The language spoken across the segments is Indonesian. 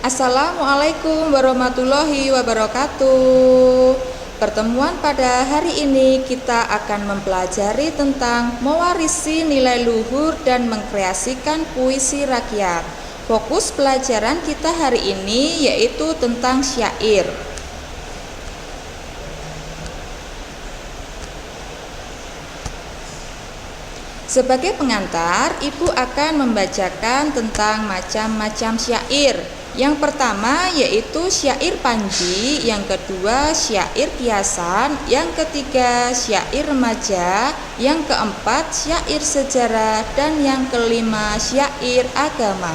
Assalamualaikum warahmatullahi wabarakatuh. Pertemuan pada hari ini kita akan mempelajari tentang mewarisi nilai luhur dan mengkreasikan puisi rakyat. Fokus pelajaran kita hari ini yaitu tentang syair. Sebagai pengantar, Ibu akan membacakan tentang macam-macam syair. Yang pertama yaitu syair panji, yang kedua syair kiasan, yang ketiga syair remaja, yang keempat syair sejarah, dan yang kelima syair agama.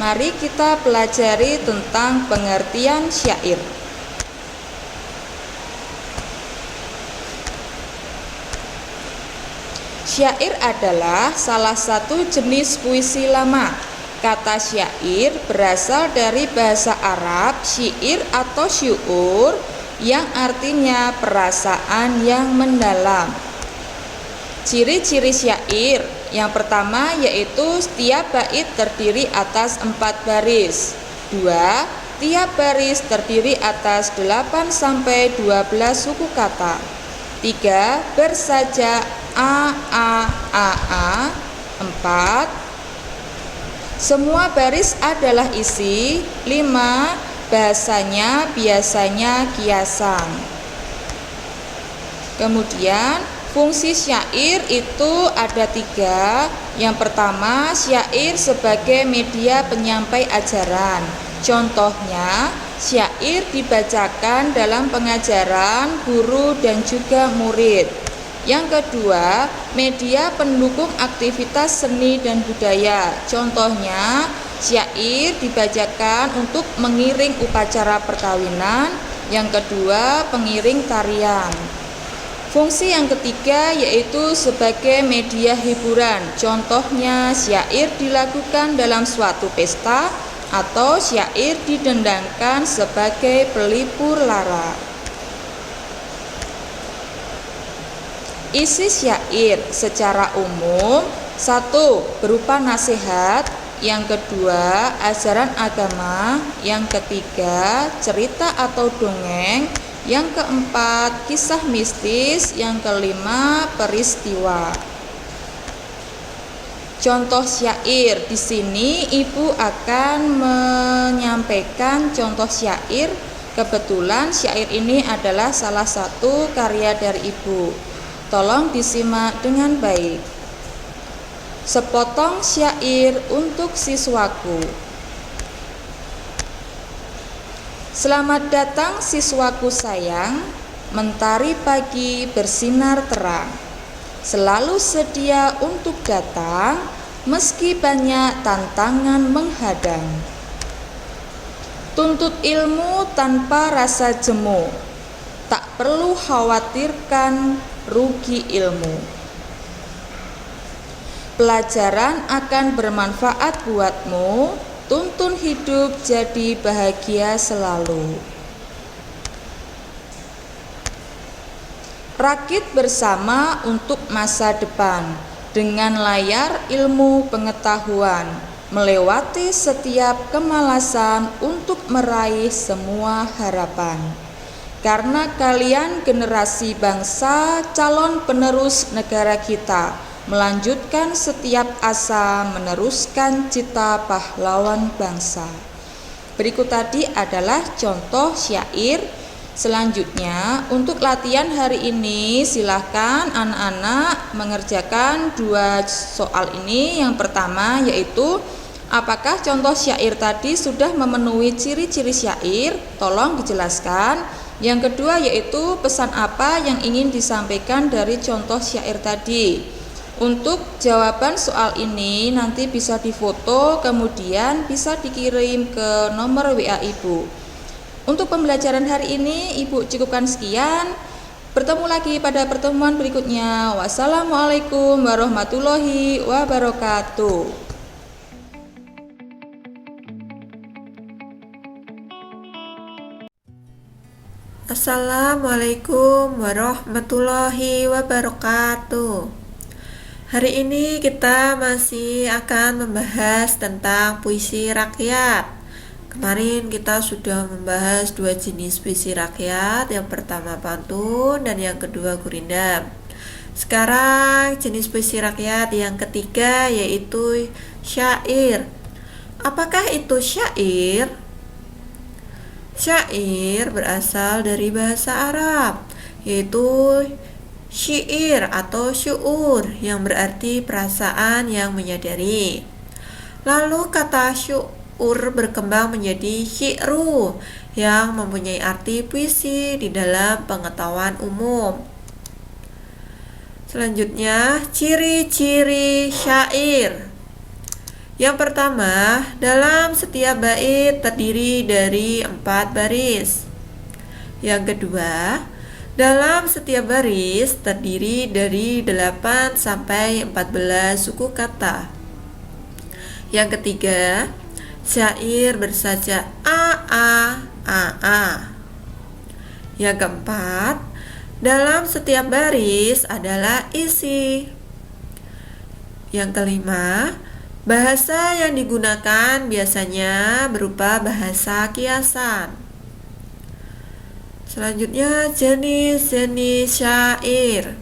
Mari kita pelajari tentang pengertian syair. Syair adalah salah satu jenis puisi lama. Kata syair berasal dari bahasa Arab syair atau syu'ur yang artinya perasaan yang mendalam. Ciri-ciri syair yang pertama yaitu setiap bait terdiri atas 4 baris. 2. Tiap baris terdiri atas 8-12 suku kata. 3. Bersajak A. 4. Semua baris adalah isi. 5. Bahasanya biasanya kiasan. Kemudian fungsi syair itu ada 3. Yang pertama, syair sebagai media penyampai ajaran. Contohnya, syair dibacakan dalam pengajaran guru dan juga murid. Yang kedua, media pendukung aktivitas seni dan budaya. Contohnya, syair dibacakan untuk mengiring upacara perkawinan. Yang kedua, pengiring tarian. Fungsi yang ketiga yaitu sebagai media hiburan. Contohnya, syair dilakukan dalam suatu pesta atau syair didendangkan sebagai pelipur lara. Isi syair secara umum: 1. Berupa nasihat. Yang kedua, ajaran agama. Yang ketiga, cerita atau dongeng. Yang keempat, kisah mistis. Yang kelima, peristiwa. Contoh syair. Di sini Ibu akan menyampaikan contoh syair. Kebetulan syair ini adalah salah satu karya dari Ibu. Tolong disimak dengan baik. Sepotong syair untuk siswaku. Selamat datang siswaku sayang, mentari pagi bersinar terang. Selalu sedia untuk datang, meski banyak tantangan menghadang. Tuntut ilmu tanpa rasa jemu, tak perlu khawatirkan rugi ilmu. Pelajaran akan bermanfaat buatmu, tuntun hidup jadi bahagia selalu. Rakit bersama untuk masa depan, dengan layar ilmu pengetahuan, melewati setiap kemalasan untuk meraih semua harapan. Karena kalian generasi bangsa, calon penerus negara kita, melanjutkan setiap asa, meneruskan cita pahlawan bangsa. Berikut tadi adalah contoh syair. Selanjutnya, untuk latihan hari ini silahkan anak-anak mengerjakan 2 soal ini. Yang pertama yaitu, apakah contoh syair tadi sudah memenuhi ciri-ciri syair? Tolong dijelaskan. Yang kedua yaitu, pesan apa yang ingin disampaikan dari contoh syair tadi? Untuk jawaban soal ini nanti bisa difoto, kemudian bisa dikirim ke nomor WA Ibu. Untuk pembelajaran hari ini Ibu cukupkan sekian. Bertemu lagi pada pertemuan berikutnya. Wassalamualaikum warahmatullahi wabarakatuh. Assalamualaikum warahmatullahi wabarakatuh. Hari ini kita masih akan membahas tentang puisi rakyat. Kemarin kita sudah membahas dua jenis puisi rakyat, yang pertama pantun dan yang kedua gurindam. Sekarang jenis puisi rakyat yang ketiga yaitu syair. Apakah itu syair? Syair berasal dari bahasa Arab, yaitu syair atau syu'ur yang berarti perasaan yang menyadari. Lalu kata syu'ur berkembang menjadi syi'ru yang mempunyai arti puisi di dalam pengetahuan umum. Selanjutnya, ciri-ciri syair. Yang pertama, dalam setiap bait terdiri dari 4 baris. Yang kedua, dalam setiap baris terdiri dari 8 sampai 14 suku kata. Yang ketiga, syair bersaja a. Yang keempat, dalam setiap baris adalah isi. Yang kelima, bahasa yang digunakan biasanya berupa bahasa kiasan. Selanjutnya, jenis-jenis syair.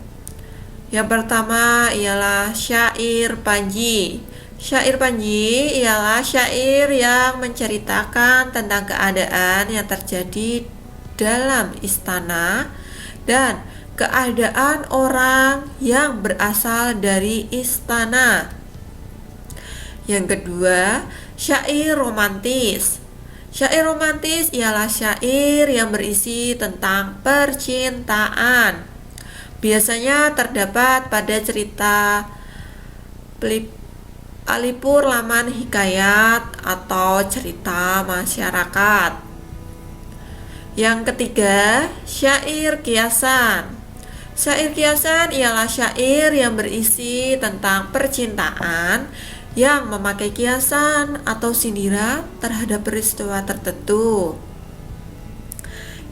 Yang pertama ialah syair panji. Syair panji ialah syair yang menceritakan tentang keadaan yang terjadi dalam istana dan keadaan orang yang berasal dari istana. Yang kedua, syair romantis. Syair romantis ialah syair yang berisi tentang percintaan. Biasanya terdapat pada cerita Alipur Laman Hikayat atau cerita masyarakat. Yang ketiga, syair kiasan. Syair kiasan ialah syair yang berisi tentang percintaan yang memakai kiasan atau sindiran terhadap peristiwa tertentu.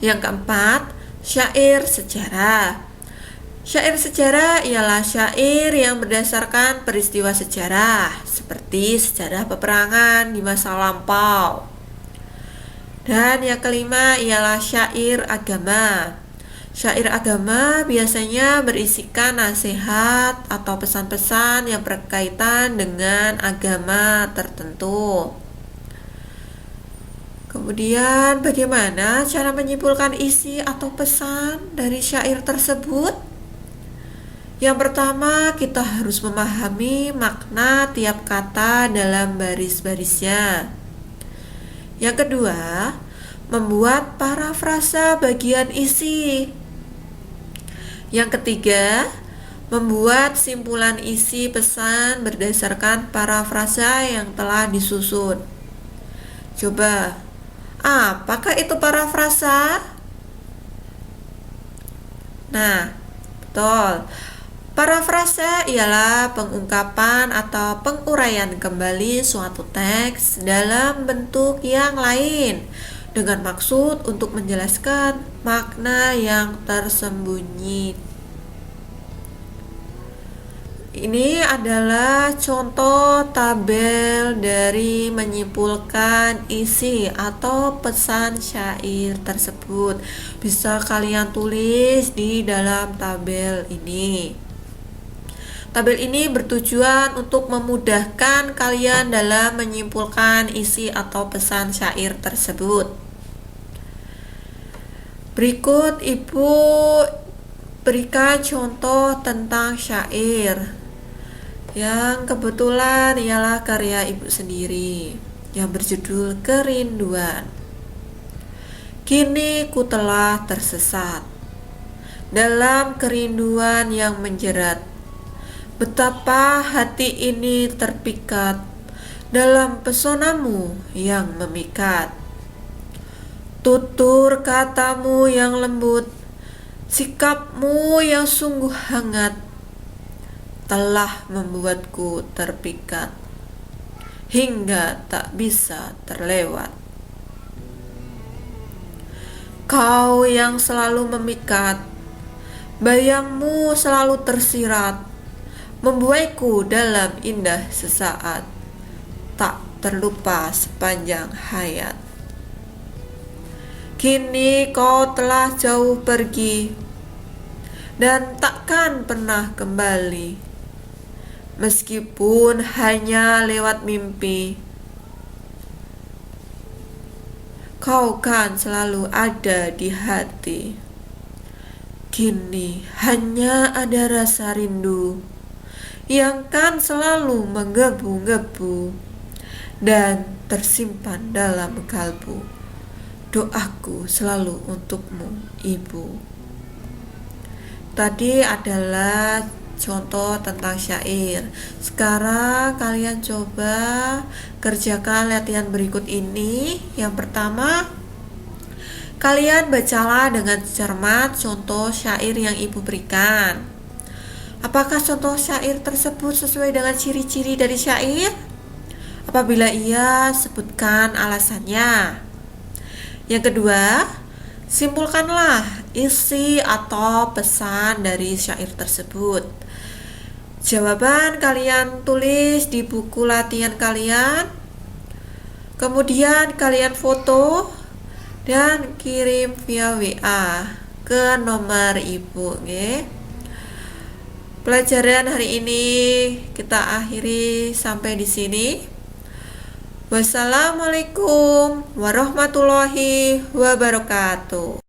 Yang keempat, syair sejarah. Syair sejarah ialah syair yang berdasarkan peristiwa sejarah, seperti sejarah peperangan di masa lampau. Dan yang kelima ialah syair agama. Syair agama biasanya berisikan nasihat atau pesan-pesan yang berkaitan dengan agama tertentu. Kemudian, bagaimana cara menyimpulkan isi atau pesan dari syair tersebut? Yang pertama, kita harus memahami makna tiap kata dalam baris-barisnya. Yang kedua, membuat parafrasa bagian isi. Yang ketiga, membuat simpulan isi pesan berdasarkan parafrasa yang telah disusun. Coba, apakah itu parafrasa? Nah, betul. Parafrasa ialah pengungkapan atau penguraian kembali suatu teks dalam bentuk yang lain dengan maksud untuk menjelaskan makna yang tersembunyi. Ini adalah contoh tabel dari menyimpulkan isi atau pesan syair tersebut. Bisa kalian tulis di dalam tabel ini. Tabel ini bertujuan untuk memudahkan kalian dalam menyimpulkan isi atau pesan syair tersebut. Berikut Ibu berikan contoh tentang syair yang kebetulan ialah karya Ibu sendiri yang berjudul Kerinduan. Kini ku telah tersesat dalam kerinduan yang menjerat. Betapa hati ini terpikat dalam pesonamu yang memikat. Tutur katamu yang lembut, sikapmu yang sungguh hangat, telah membuatku terpikat hingga tak bisa terlewat. Kau yang selalu memikat, bayangmu selalu tersirat, membuaiku dalam indah sesaat, tak terlupa sepanjang hayat. Kini kau telah jauh pergi, dan takkan pernah kembali, meskipun hanya lewat mimpi. Kau kan selalu ada di hati. Kini hanya ada rasa rindu yang kan selalu menggebu-gebu dan tersimpan dalam kalbu. Doaku selalu untukmu, Ibu. Tadi adalah contoh tentang syair. Sekarang kalian coba kerjakan latihan berikut ini. Yang pertama, kalian bacalah dengan cermat contoh syair yang ibu berikan. Apakah contoh syair tersebut sesuai dengan ciri-ciri dari syair? Apabila iya, sebutkan alasannya. Yang kedua, simpulkanlah isi atau pesan dari syair tersebut. Jawaban kalian tulis di buku latihan kalian. Kemudian kalian foto dan kirim via WA ke nomor ibu. Pelajaran hari ini kita akhiri sampai di sini. Wassalamualaikum warahmatullahi wabarakatuh.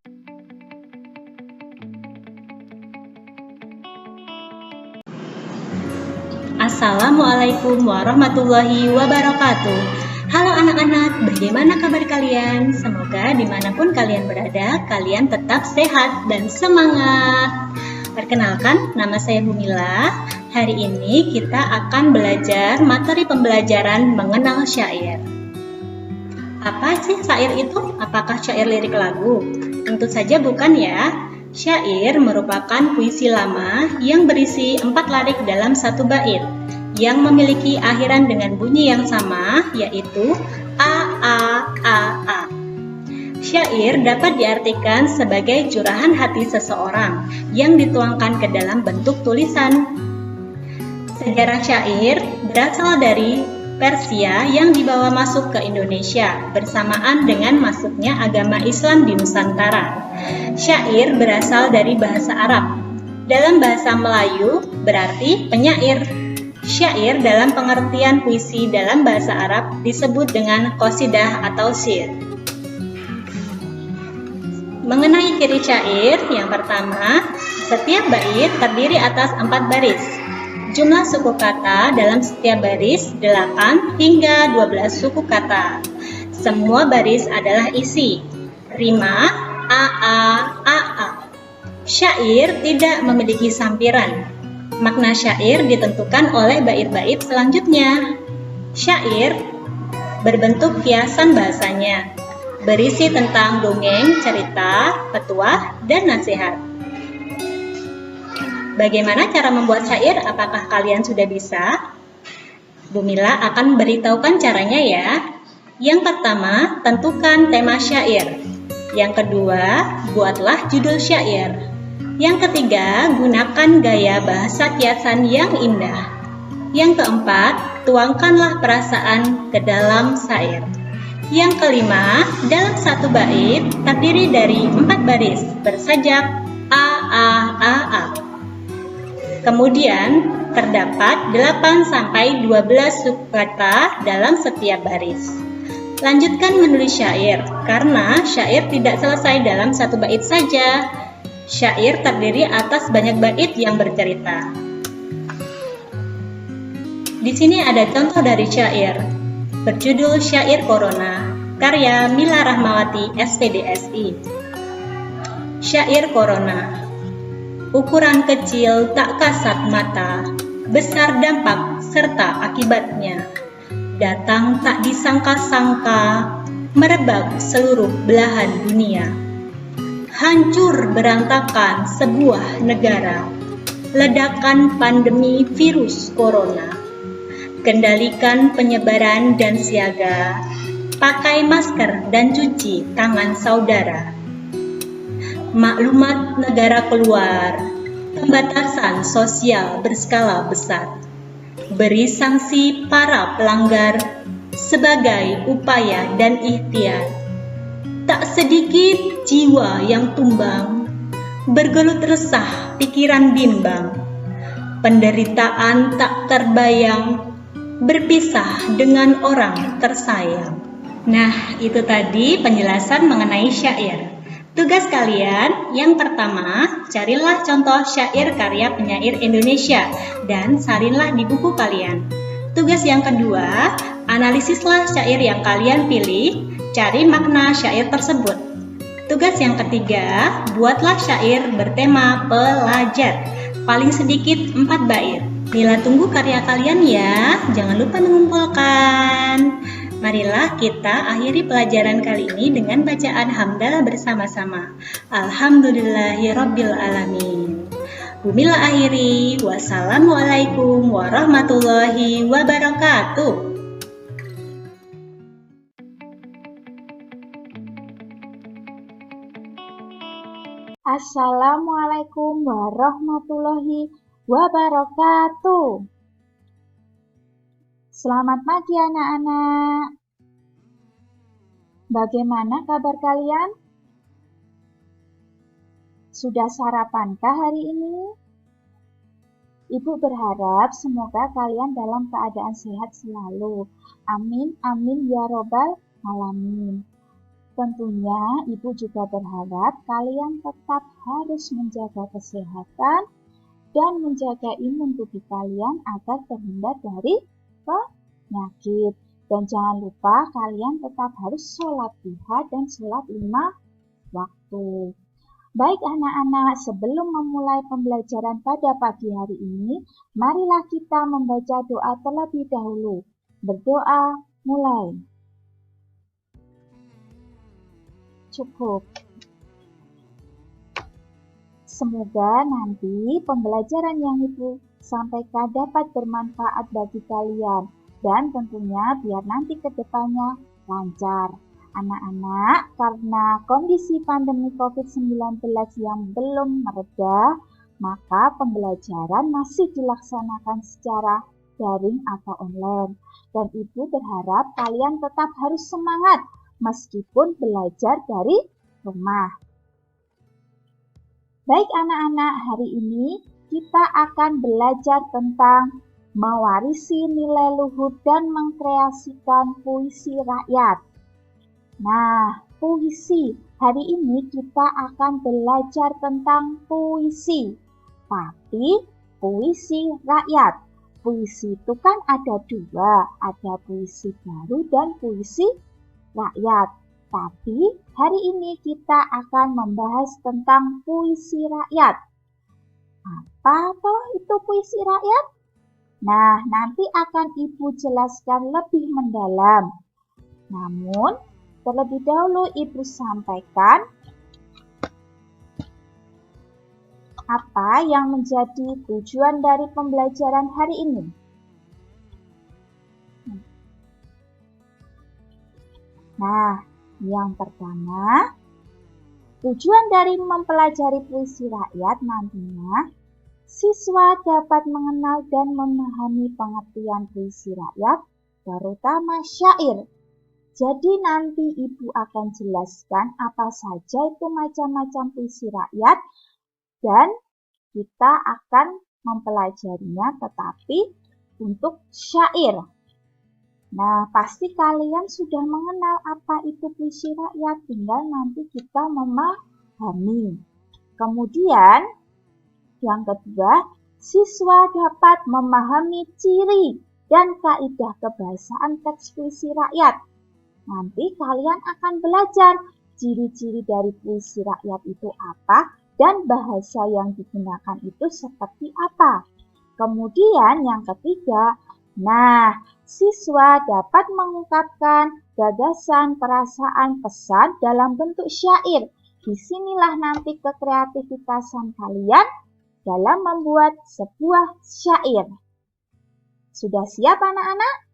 Assalamualaikum warahmatullahi wabarakatuh. Halo anak-anak, bagaimana kabar kalian? Semoga dimanapun kalian berada, kalian tetap sehat dan semangat. Perkenalkan, nama saya Bumila. Hari ini kita akan belajar materi pembelajaran mengenal syair. Apa sih syair itu? Apakah syair lirik lagu? Tentu saja bukan ya. Syair merupakan puisi lama yang berisi 4 lirik dalam satu bait, yang memiliki akhiran dengan bunyi yang sama, yaitu a a a a. Syair dapat diartikan sebagai curahan hati seseorang yang dituangkan ke dalam bentuk tulisan. Sejarah syair berasal dari Persia yang dibawa masuk ke Indonesia bersamaan dengan masuknya agama Islam di Nusantara. Syair berasal dari bahasa Arab. Dalam bahasa Melayu berarti penyair. Syair dalam pengertian puisi dalam bahasa Arab disebut dengan qasidah atau syair. Mengenai ciri syair, yang pertama, setiap bait terdiri atas 4 baris. Jumlah suku kata dalam setiap baris 8 hingga 12 suku kata. Semua baris adalah isi, rima, a. Syair tidak memiliki sampiran. Makna syair ditentukan oleh bait-bait selanjutnya. Syair berbentuk kiasan bahasanya, berisi tentang dongeng, cerita, petuah, dan nasihat. Bagaimana cara membuat syair? Apakah kalian sudah bisa? Bumila akan beritahukan caranya ya. Yang pertama, tentukan tema syair. Yang kedua, buatlah judul syair. Yang ketiga, gunakan gaya bahasa kiasan yang indah. Yang keempat, tuangkanlah perasaan ke dalam syair. Yang kelima, dalam satu bait terdiri dari 4 baris bersajak a. Kemudian, terdapat 8-12 subkata dalam setiap baris. Lanjutkan menulis syair, karena syair tidak selesai dalam satu bait saja. Syair terdiri atas banyak bait yang bercerita. Di sini ada contoh dari syair, berjudul Syair Corona, karya Mila Rahmawati, SPDSI. Syair Corona. Ukuran kecil tak kasat mata, besar dampak serta akibatnya. Datang tak disangka-sangka, merebak seluruh belahan dunia. Hancur berantakan sebuah negara, ledakan pandemi virus corona. Kendalikan penyebaran dan siaga, pakai masker dan cuci tangan saudara. Maklumat negara keluar, pembatasan sosial berskala besar, beri sanksi para pelanggar sebagai upaya dan ikhtiar. Tak sedikit jiwa yang tumbang, bergelut resah pikiran bimbang, penderitaan tak terbayang, berpisah dengan orang tersayang. Nah, itu tadi penjelasan mengenai syair. Tugas kalian yang pertama, carilah contoh syair karya penyair Indonesia dan salinlah di buku kalian. Tugas yang kedua, analisislah syair yang kalian pilih, cari makna syair tersebut. Tugas yang ketiga, buatlah syair bertema pelajar, paling sedikit 4 bait. Mila tunggu karya kalian ya, jangan lupa mengumpulkan. Marilah kita akhiri pelajaran kali ini dengan bacaan hamdalah bersama-sama. Alhamdulillahirabbil alamin. Mila akhiri. Wassalamualaikum warahmatullahi wabarakatuh. Assalamualaikum warahmatullahi wabarakatuh. Selamat pagi anak-anak. Bagaimana kabar kalian? Sudah sarapankah hari ini? Ibu berharap semoga kalian dalam keadaan sehat selalu. Amin, amin ya robbal alamin. Tentunya Ibu juga berharap kalian tetap harus menjaga kesehatan dan menjaga imun tubuh kalian agar terhindar dari penyakit. Dan jangan lupa kalian tetap harus sholat duha dan sholat 5 waktu. Baik anak-anak, sebelum memulai pembelajaran pada pagi hari ini, marilah kita membaca doa terlebih dahulu. Berdoa, mulai. Cukup. Semoga nanti pembelajaran yang Ibu sampaikan dapat bermanfaat bagi kalian dan tentunya biar nanti ke depannya lancar. Anak-anak, karena kondisi pandemi COVID-19 yang belum mereda, maka pembelajaran masih dilaksanakan secara daring atau online. Dan Ibu berharap kalian tetap harus semangat meskipun belajar dari rumah. Baik anak-anak, hari ini kita akan belajar tentang mewarisi nilai luhur dan mengkreasikan puisi rakyat. Nah, puisi. Hari ini kita akan belajar tentang puisi. Tapi puisi rakyat. Puisi itu kan ada dua, ada puisi baru dan puisi rakyat. Tapi hari ini kita akan membahas tentang puisi rakyat. Apa toh itu puisi rakyat? Nah, nanti akan Ibu jelaskan lebih mendalam. Namun, terlebih dahulu Ibu sampaikan apa yang menjadi tujuan dari pembelajaran hari ini. Nah, yang pertama, tujuan dari mempelajari puisi rakyat nantinya, siswa dapat mengenal dan memahami pengertian puisi rakyat, terutama syair. Jadi nanti Ibu akan jelaskan apa saja itu macam-macam puisi rakyat dan kita akan mempelajarinya tetapi untuk syair. Nah, pasti kalian sudah mengenal apa itu puisi rakyat, tinggal nanti kita memahami. Kemudian, yang kedua, siswa dapat memahami ciri dan kaidah kebahasaan teks puisi rakyat. Nanti kalian akan belajar ciri-ciri dari puisi rakyat itu apa dan bahasa yang digunakan itu seperti apa. Kemudian yang ketiga, siswa dapat mengungkapkan gagasan, perasaan, pesan dalam bentuk syair. Disinilah nanti kekreativitasan kalian dalam membuat sebuah syair. Sudah siap anak-anak?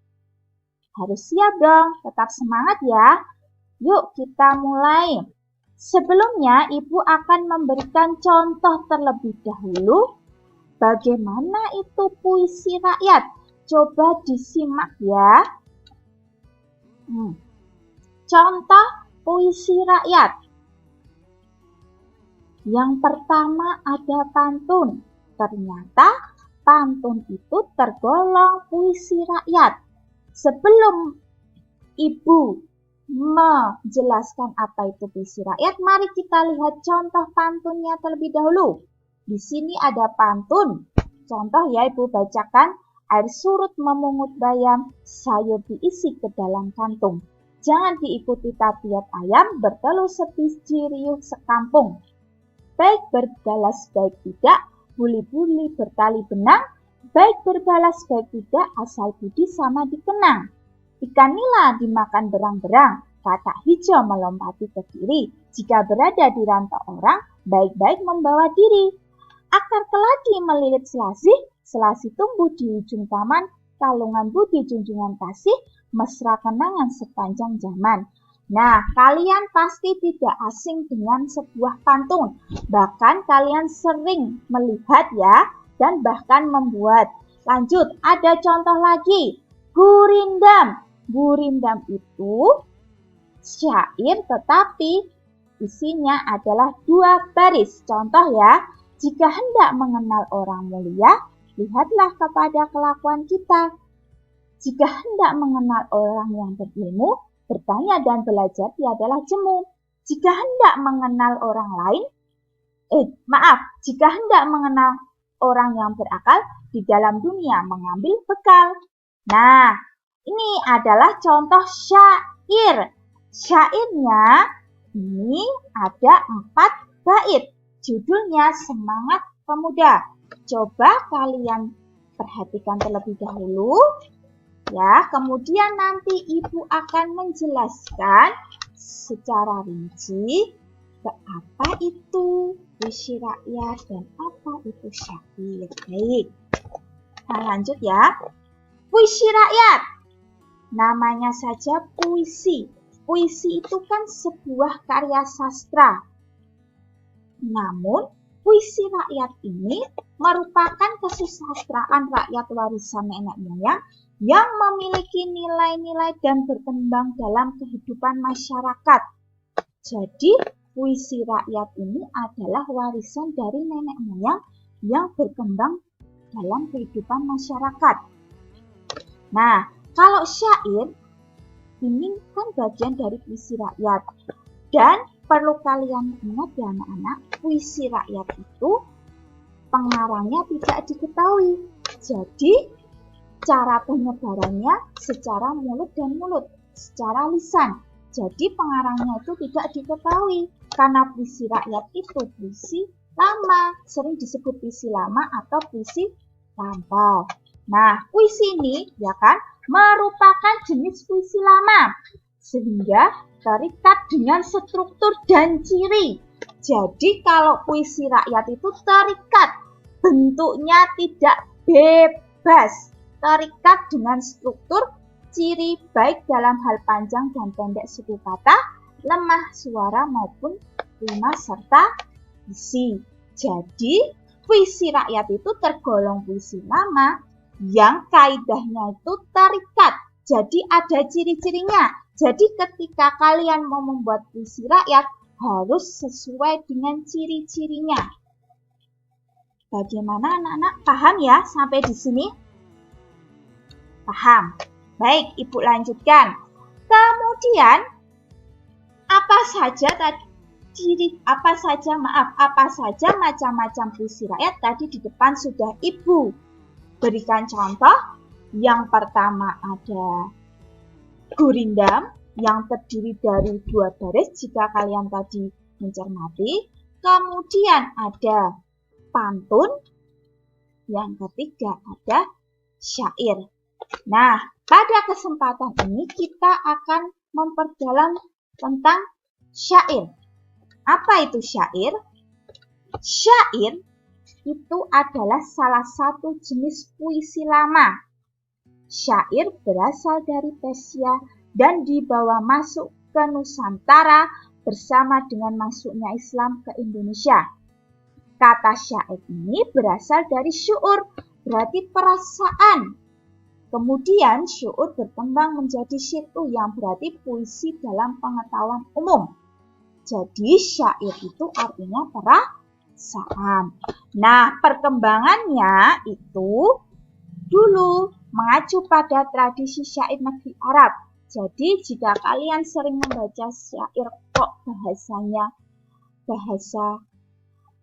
Harus siap dong, tetap semangat ya. Yuk kita mulai. Sebelumnya Ibu akan memberikan contoh terlebih dahulu Bagaimana itu puisi rakyat? Coba disimak ya. Contoh puisi rakyat. Yang pertama ada pantun. Ternyata pantun itu tergolong puisi rakyat. Sebelum Ibu menjelaskan apa itu puisi rakyat, mari kita lihat contoh pantunnya terlebih dahulu. Di sini ada pantun. Contoh ya, Ibu bacakan. Air surut memungut bayam, sayur diisi ke dalam kantung. Jangan diikuti tabiat ayam, bertelur sebiji riuh sekampung. Baik berbalas baik tidak, buli-buli bertali benang. Baik berbalas baik tidak, asal budi sama dikenang. Ikan nila dimakan berang-berang, katak hijau melompati ke kiri. Jika berada di rantau orang, baik-baik membawa diri. Akar keladi melilit selasih, selasih tumbuh di ujung taman, kalungan budi junjungan kasih, mesra kenangan sepanjang zaman. Nah, kalian pasti tidak asing dengan sebuah pantun. Bahkan kalian sering melihat ya, dan bahkan membuat. Lanjut, ada contoh lagi. Gurindam. Gurindam itu syair tetapi isinya adalah 2 baris. Contoh ya. Jika hendak mengenal orang mulia, lihatlah kepada kelakuan kita. Jika hendak mengenal orang yang berilmu, bertanya dan belajar tiadalah jemu. Jika hendak mengenal orang lain, jika hendak mengenal orang yang berakal, di dalam dunia mengambil bekal. Nah, ini adalah contoh syair. Syairnya ini ada 4 bait. Judulnya Semangat Pemuda. Coba kalian perhatikan terlebih dahulu. Ya, kemudian nanti Ibu akan menjelaskan secara rinci apa itu puisi rakyat dan apa itu syair. Baik. Nah, lanjut ya. Puisi rakyat. Namanya saja puisi. Puisi itu kan sebuah karya sastra. Namun, puisi rakyat ini merupakan kesusastraan rakyat warisan nenek moyang yang memiliki nilai-nilai dan berkembang dalam kehidupan masyarakat. Jadi, puisi rakyat ini adalah warisan dari nenek moyang yang berkembang dalam kehidupan masyarakat. Nah, kalau syair, ini kan bagian dari puisi rakyat. Dan perlu kalian ingat ya anak-anak, puisi rakyat itu pengarangnya tidak diketahui. Jadi, cara penyebarannya secara mulut dan mulut, secara lisan. Jadi, pengarangnya itu tidak diketahui. Karena puisi rakyat itu puisi lama, sering disebut puisi lama atau puisi lampau. Nah, puisi ini ya kan merupakan jenis puisi lama, sehingga terikat dengan struktur dan ciri. Jadi kalau puisi rakyat itu terikat, bentuknya tidak bebas, terikat dengan struktur, ciri baik dalam hal panjang dan pendek suku kata, lemah suara maupun rima serta isi. Jadi puisi rakyat itu tergolong puisi lama yang kaidahnya itu terikat. Jadi ada ciri-cirinya. Jadi ketika kalian mau membuat puisi rakyat, harus sesuai dengan ciri-cirinya. Bagaimana anak-anak? Paham ya sampai di sini? Paham. Baik, Ibu lanjutkan. Kemudian, apa saja macam-macam puisi rakyat tadi di depan sudah Ibu berikan contoh. Yang pertama ada gurindam yang terdiri dari 2 baris jika kalian tadi mencermati. Kemudian ada pantun. Yang ketiga ada syair. Nah, pada kesempatan ini kita akan memperdalam tentang syair. Apa itu syair? Syair itu adalah salah satu jenis puisi lama. Syair berasal dari Persia dan dibawa masuk ke Nusantara bersama dengan masuknya Islam ke Indonesia. Kata syair ini berasal dari syu'ur, berarti perasaan. Kemudian syu'ur berkembang menjadi syi'ru yang berarti puisi dalam pengetahuan umum. Jadi syair itu artinya perasaan. Nah, perkembangannya itu dulu mengacu pada tradisi syair negeri Arab. Jadi jika kalian sering membaca syair kok bahasanya bahasa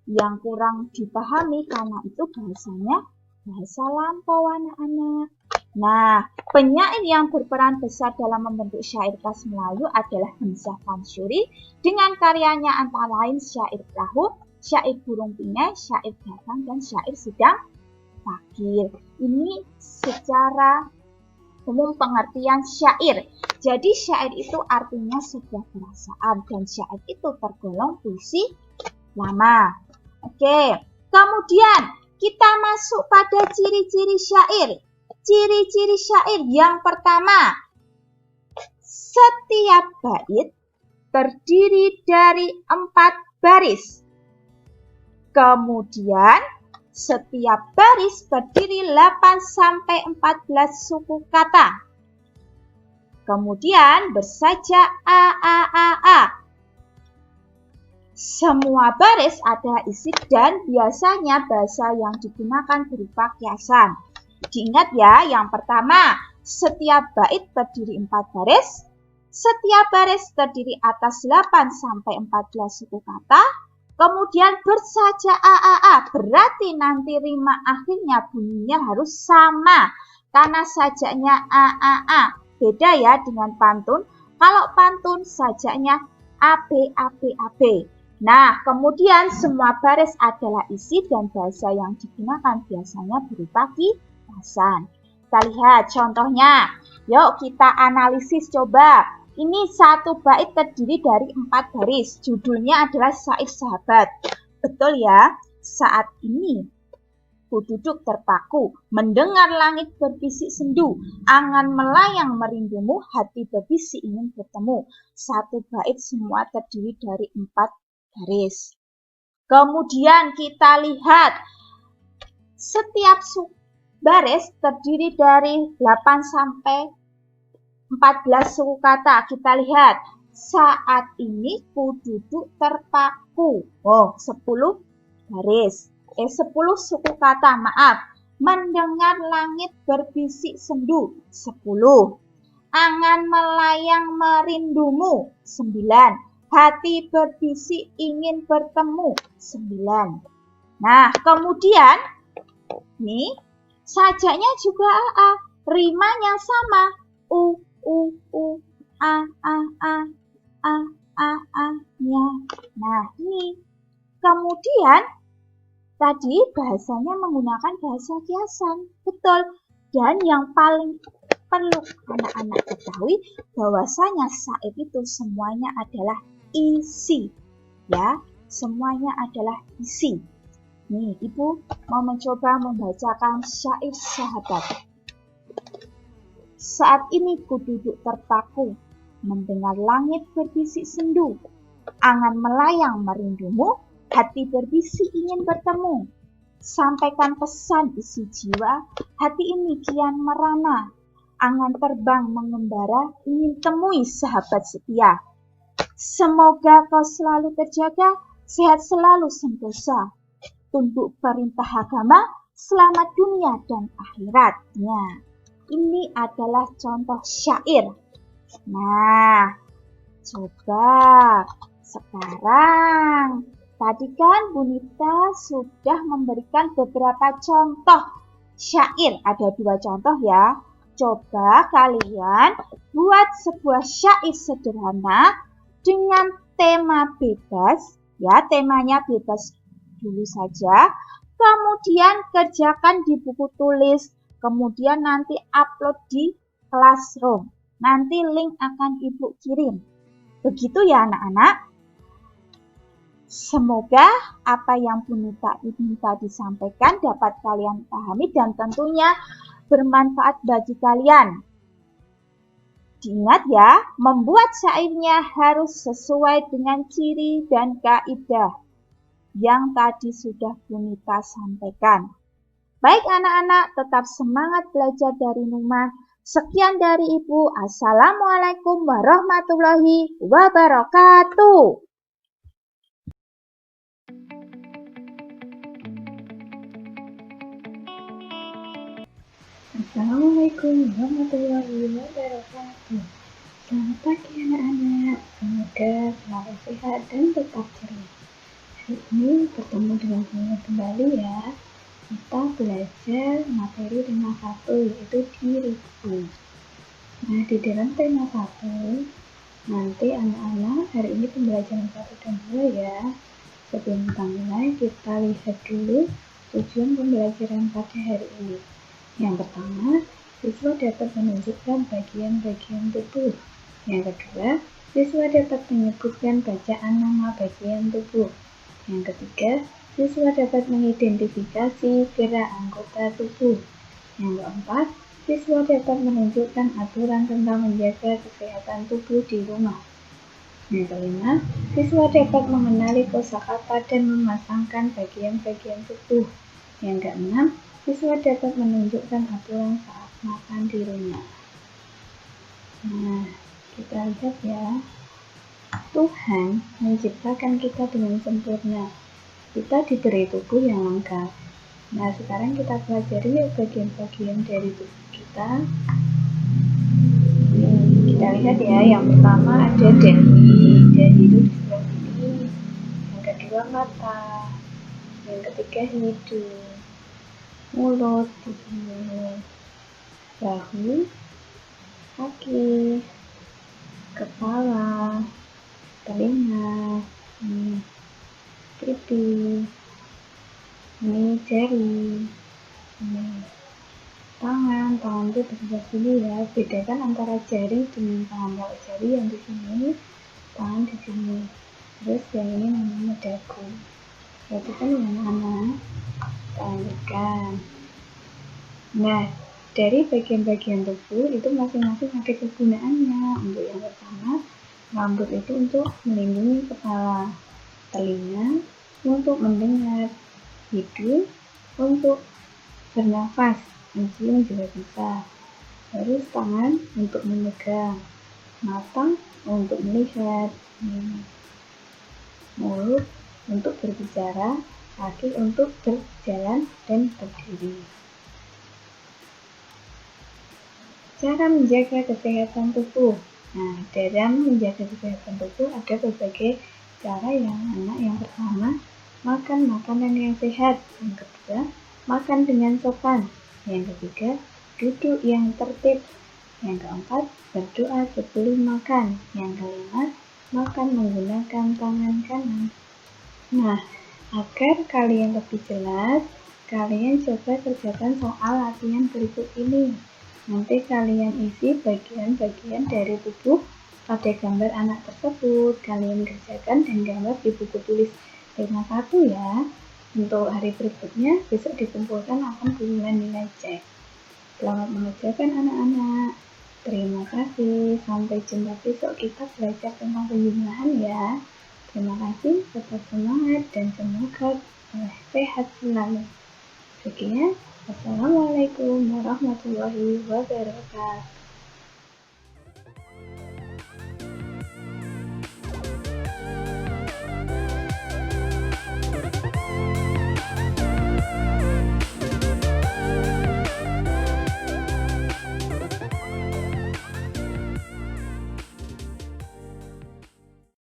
yang kurang dipahami karena itu bahasanya bahasa lampau anak-anak. Nah, penyair yang berperan besar dalam membentuk syair khas Melayu adalah Hamzah Fansuri dengan karyanya antara lain syair perahu, syair burung pingai, syair dagang, dan syair sidang fakir. Ini secara umum pengertian syair. Jadi syair itu artinya sebuah perasaan dan syair itu tergolong puisi lama. Oke, kemudian kita masuk pada ciri-ciri syair. Ciri-ciri syair yang pertama, setiap bait terdiri dari 4 baris. Kemudian setiap baris terdiri 8-14 suku kata. Kemudian bersaja a. Semua baris ada isi dan biasanya bahasa yang digunakan berupa kiasan. Diingat ya, yang pertama, setiap bait terdiri 4 baris. Setiap baris terdiri atas 8-14 suku kata. Kemudian bersaja a. Berarti nanti rima akhirnya bunyinya harus sama. Karena sajanya a. Beda ya dengan pantun. Kalau pantun sajanya ab. Nah, kemudian semua baris adalah isi dan bahasa yang digunakan biasanya berupa kiasan. Kita lihat contohnya. Yuk kita analisis coba. Ini satu bait terdiri dari 4 baris. Judulnya adalah Syair Sahabat. Betul ya? Saat ini ku duduk terpaku, mendengar langit berbisik sendu, angan melayang merindumu, hati berbisik ingin bertemu. Satu bait semua terdiri dari 4 baris. Kemudian kita lihat setiap baris terdiri dari 8-14 suku kata. Kita lihat saat ini ku duduk terpaku. 10 baris. 10 suku kata, maaf. Mendengar langit berbisik sendu 10. Angan melayang merindumu 9. Hati berbisik ingin bertemu 9. Nah, kemudian nih sajanya juga a. Rimanya sama. U a nya. Nah, ini. Kemudian tadi bahasanya menggunakan bahasa kiasan. Betul. Dan yang paling perlu anak-anak ketahui bahwasanya syair itu semuanya adalah isi. Ya, semuanya adalah isi. Nih, Ibu mau mencoba membacakan syair sahabat. Saat ini ku duduk terpaku, mendengar langit berbisik sendu, angan melayang merindumu, hati berbisik ingin bertemu. Sampaikan pesan isi jiwa, hati ini kian merana, angan terbang mengembara, ingin temui sahabat setia. Semoga kau selalu terjaga, sehat selalu sentosa. Tunduk perintah agama, selamat dunia dan akhiratnya. Ini adalah contoh syair. Nah, coba sekarang. Tadi kan Bu Nita sudah memberikan beberapa contoh syair. Ada 2 contoh ya. Coba kalian buat sebuah syair sederhana dengan tema bebas. Ya, temanya bebas dulu saja. Kemudian kerjakan di buku tulis. Kemudian nanti upload di Classroom. Nanti link akan Ibu kirim. Begitu ya anak-anak. Semoga apa yang Bu Nita ingin tadi sampaikan dapat kalian pahami dan tentunya bermanfaat bagi kalian. Diingat ya, membuat syairnya harus sesuai dengan ciri dan kaidah. yang tadi sudah Bu Nita sampaikan. Baik anak-anak, tetap semangat belajar dari rumah. Sekian dari Ibu. Assalamualaikum warahmatullahi wabarakatuh. Assalamualaikum warahmatullahi wabarakatuh. Selamat pagi anak-anak, semoga selalu sehat dan tetap ceria. Hari ini bertemu dengan saya kembali ya. Kita belajar materi tema 1 yaitu diriku. Nah, di dalam tema 1 nanti anak-anak hari ini pembelajaran 1 dan 2 ya. Sebelum kita mulai, kita lihat dulu tujuan pembelajaran pada hari ini. Yang pertama, siswa dapat menunjukkan bagian-bagian tubuh. Yang kedua, siswa dapat menyebutkan bacaan nama bagian tubuh. Yang ketiga, siswa dapat mengidentifikasi gerak anggota tubuh. Yang keempat, siswa dapat menunjukkan aturan tentang menjaga kesehatan tubuh di rumah. Yang kelima, siswa dapat mengenali kosakata dan memasangkan bagian-bagian tubuh. Yang keenam, siswa dapat menunjukkan aturan saat makan di rumah. Nah, kita lihat ya. Tuhan menciptakan kita dengan sempurna. Kita diberi tubuh yang lengkap. Nah, sekarang kita pelajari bagian-bagian dari tubuh kita. Kita lihat ya, yang pertama ada dahi. Dahi itu di sebelah sini. Yang kedua mata. Yang ketiga hidung. Mulut di sini, bahu, kaki, kepala, telinga, pipi, ini jari, ini tangan itu di sebelah sini ya. Bedakan antara jari dengan tangan. Kalau jari yang di sini, tangan di sini. Terus yang ini namanya dagu. Perhatikan yang mana? Lanjutkan. Nah, dari bagian-bagian tubuh itu masing-masing ada kegunaannya. Untuk yang pertama, rambut itu untuk melindungi kepala, telinga untuk mendengar, hidung untuk bernafas, mencium juga bisa. Terus tangan untuk memegang, mata untuk melihat, mulut untuk berbicara, kaki untuk berjalan dan berdiri. Cara menjaga kesehatan tubuh. Nah, dalam menjaga kesehatan tubuh ada berbagai cara yang pertama, makan makanan yang sehat. Yang kedua, makan dengan sopan. Yang ketiga, duduk yang tertib. Yang keempat, berdoa sebelum makan. Yang kelima, makan menggunakan tangan kanan. Nah, agar kalian lebih jelas, kalian coba kerjakan soal latihan berikut ini. Nanti kalian isi bagian-bagian dari tubuh pada gambar anak tersebut. Kalian kerjakan dan gambar di buku tulis tema 1 ya. Untuk hari berikutnya, besok dikumpulkan akan bulan nilai cek. Selamat mengerjakan anak-anak. Terima kasih. Sampai jumpa besok, kita belajar tentang penjumlahan ya. Terima kasih, tetap semangat dan semoga sehat selalu. Sekian, wassalamualaikum warahmatullahi wabarakatuh.